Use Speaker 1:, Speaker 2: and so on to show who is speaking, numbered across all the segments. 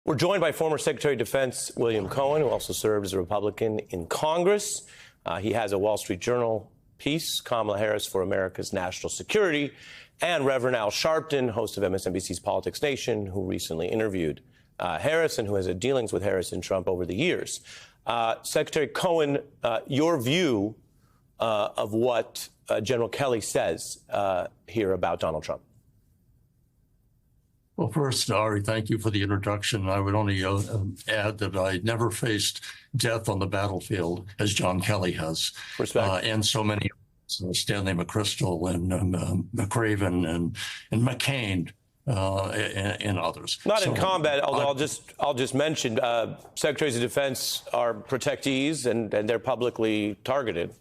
Speaker 1: We're joined by former Secretary of Defense William Cohen, who also served as a Republican in Congress. He has a Wall Street Journal piece, Kamala Harris for America's National Security, and Reverend Al Sharpton, host of MSNBC's Politics Nation, who recently interviewed Harris and who has had dealings with Harris and Trump over the years. Secretary Cohen, your view of what General Kelly says here about Donald Trump.
Speaker 2: Well, first, Ari, thank you for the introduction. I would only add that I never faced death on the battlefield as John Kelly has.
Speaker 1: Respect.
Speaker 2: And so many, Stanley McChrystal and McRaven and McCain and others.
Speaker 1: Not in combat, although I'll just mention Secretaries of Defense are protectees and they're publicly targeted.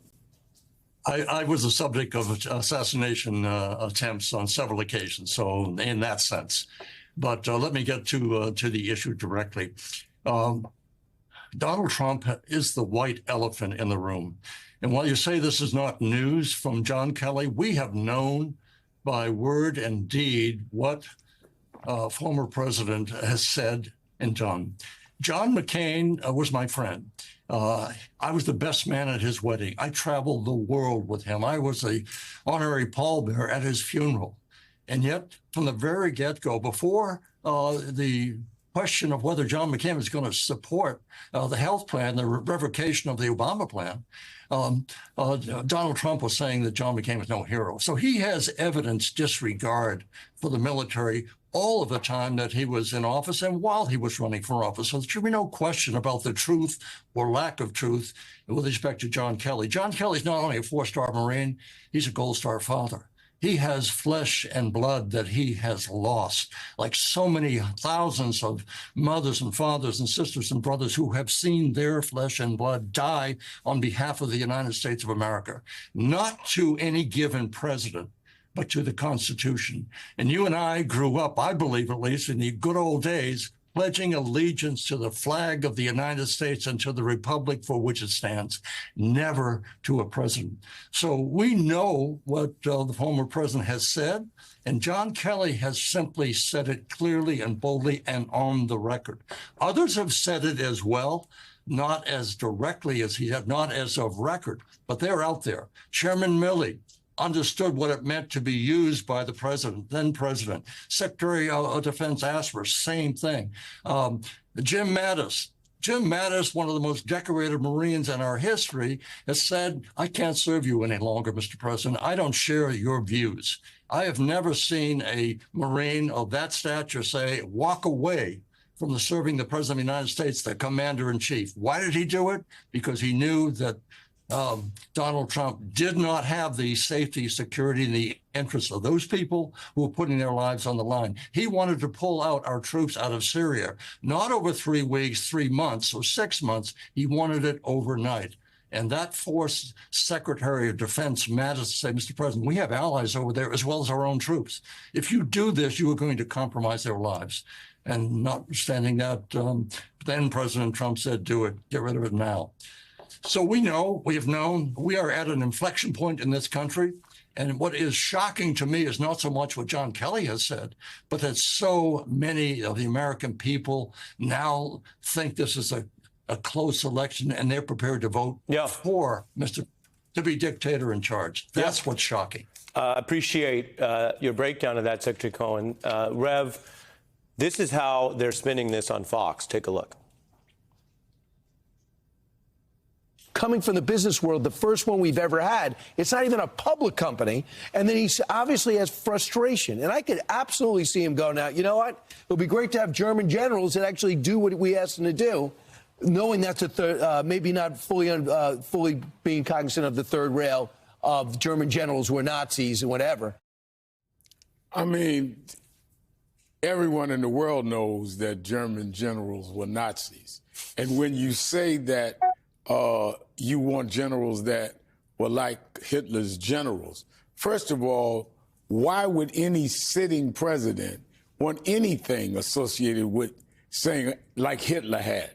Speaker 2: I was the subject of assassination attempts on several occasions, so in that sense. But let me get to the issue directly. Donald Trump is the white elephant in the room. And while you say this is not news from John Kelly, we have known by word and deed what former president has said and done. John McCain was my friend. I was the best man at his wedding. I traveled the world with him. I was the honorary pallbearer at his funeral. And yet, from the very get-go, before the question of whether John McCain was going to support the health plan, the revocation of the Obama plan, Donald Trump was saying that John McCain was no hero. So he has evidence disregard for the military all of the time that he was in office and while he was running for office. So there should be no question about the truth or lack of truth with respect to John Kelly. John Kelly's not only a four-star Marine, he's a Gold Star father. He has flesh and blood that he has lost, like so many thousands of mothers and fathers and sisters and brothers who have seen their flesh and blood die on behalf of the United States of America, not to any given president, but to the Constitution. And you and I grew up, I believe at least, in the good old days, pledging allegiance to the flag of the United States and to the republic for which it stands, never to a president. So we know what the former president has said, and John Kelly has simply said it clearly and boldly and on the record. Others have said it as well, not as directly as he had, not as of record, but they're out there. Chairman Milley understood what it meant to be used by the president, then president. Secretary of Defense Asper, same thing. Jim Mattis, one of the most decorated Marines in our history, has said, I can't serve you any longer, Mr. President. I don't share your views. I have never seen a Marine of that stature say, walk away from serving the President of the United States, the Commander-in-Chief. Why did he do it? Because he knew that Donald Trump did not have the safety, security, and the interests of those people who were putting their lives on the line. He wanted to pull out our troops out of Syria, not over 3 weeks, 3 months, or 6 months. He wanted it overnight. And that forced Secretary of Defense Mattis to say, Mr. President, we have allies over there as well as our own troops. If you do this, you are going to compromise their lives. And notwithstanding that, then President Trump said, do it, get rid of it now. So we have known, we are at an inflection point in this country. And what is shocking to me is not so much what John Kelly has said, but that so many of the American people now think this is a close election and they're prepared to vote for to be dictator in charge. That's what's shocking.
Speaker 1: Appreciate your breakdown of that, Secretary Cohen. Rev, this is how they're spinning this on Fox. Take a look.
Speaker 3: Coming from the business world, the first one we've ever had. It's not even a public company. And then he obviously has frustration. And I could absolutely see him go, now, you know what? It would be great to have German generals that actually do what we asked them to do, knowing that's a third, maybe not fully being cognizant of the third rail of German generals who are Nazis and whatever.
Speaker 4: I mean, everyone in the world knows that German generals were Nazis. And when you say that you want generals that were like Hitler's generals. First of all, why would any sitting president want anything associated with saying like Hitler had?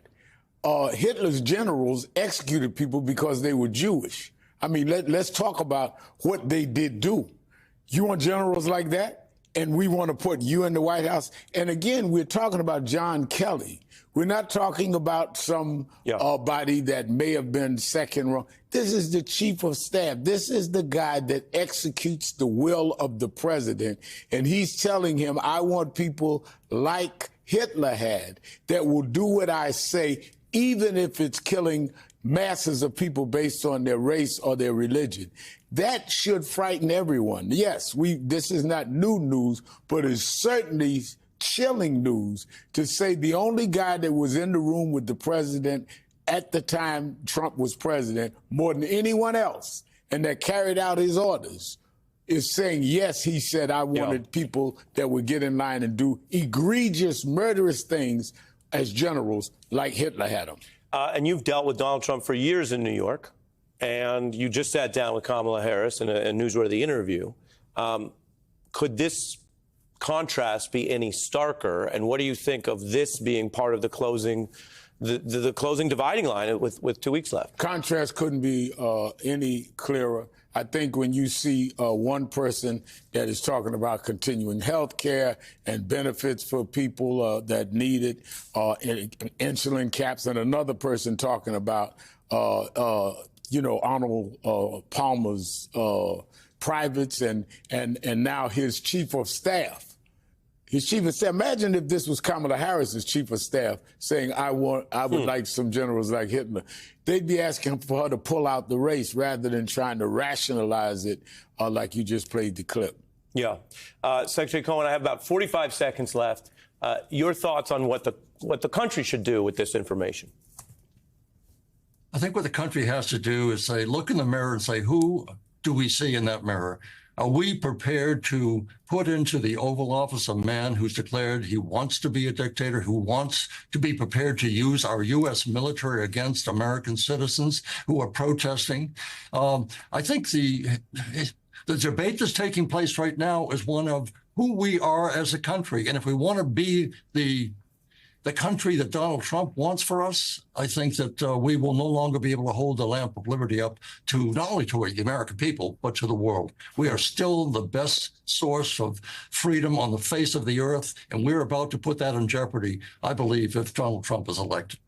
Speaker 4: Hitler's generals executed people because they were Jewish. I mean, let's talk about what they did do. You want generals like that? and we want to put you in the White House. And again, we're talking about John Kelly. We're not talking about some body that may have been second wrong. This is the chief of staff. This is the guy that executes the will of the president. And he's telling him, I want people like Hitler had that will do what I say, even if it's killing masses of people based on their race or their religion. That should frighten everyone. Yes, this is not new news, but it's certainly chilling news to say the only guy that was in the room with the president at the time Trump was president more than anyone else and that carried out his orders is saying, yes, he said, I wanted people that would get in line and do egregious, murderous things as generals like Hitler had them.
Speaker 1: And you've dealt with Donald Trump for years in New York, and you just sat down with Kamala Harris in a newsworthy interview. Could this contrast be any starker? And what do you think of this being part of the closing, the closing dividing line with 2 weeks left?
Speaker 4: Contrast couldn't be any clearer. I think when you see one person that is talking about continuing health care and benefits for people that need it, insulin caps, and another person talking about, Arnold Palmer's privates and now his chief of staff. His chief of staff. Imagine if this was Kamala Harris's chief of staff saying, I would like some generals like Hitler. They'd be asking for her to pull out the race rather than trying to rationalize it like you just played the clip.
Speaker 1: Yeah. Secretary Cohen, I have about 45 seconds left. Your thoughts on what the country should do with this information?
Speaker 2: I think what the country has to do is say, look in the mirror and say, who do we see in that mirror? Are we prepared to put into the Oval Office a man who's declared he wants to be a dictator, who wants to be prepared to use our U.S. military against American citizens who are protesting? I think the debate that's taking place right now is one of who we are as a country. And if we want to be the country that Donald Trump wants for us, I think that we will no longer be able to hold the lamp of liberty up to not only to the American people, but to the world. We are still the best source of freedom on the face of the earth, and we're about to put that in jeopardy, I believe, if Donald Trump is elected.